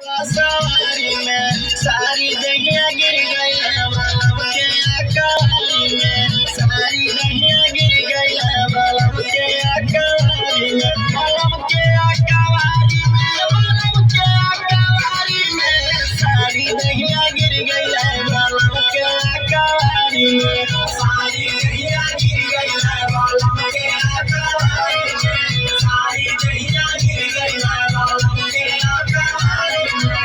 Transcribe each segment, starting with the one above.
सवारी में सारी दहिया गिर गई बलम के अकवारी में सारी दहिया गिर गई बलम के अकवारी में बलम के अकवारी में बलम के अकवारी में सारी दहिया गिर गई बलम के अकवारी में सारी दहिया गिर गई बलम के अकवारी में सारी दहिया गिर गई बलम के अकवारी में।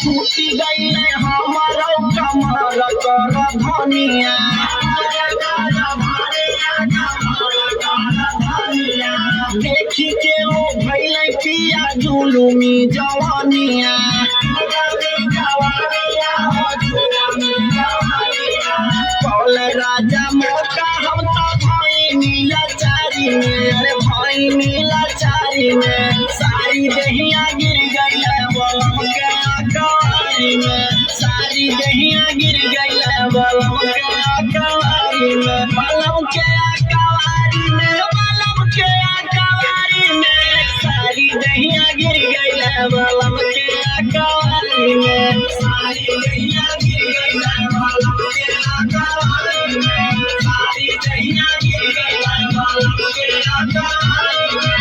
टूटी गई हमारो कमर कर धनिया देखी के वो भैल पिया जुलुमी जवानिया कौल राजा मौका हम तो भाई नीला चारी में अरे भाई नीला चारी में सारी दहिया गिर गई बलम के अकवारी में सारी दहिया गिर गई बलम के अकवारी में बलम के अकवारी में बलम के अकवारी में सारी दहिया गिर गई बलम के अकवारी में सारी दहिया गिर गई बलम के अकवारी में सारी दहिया गिर गई बलम के अकवारी में।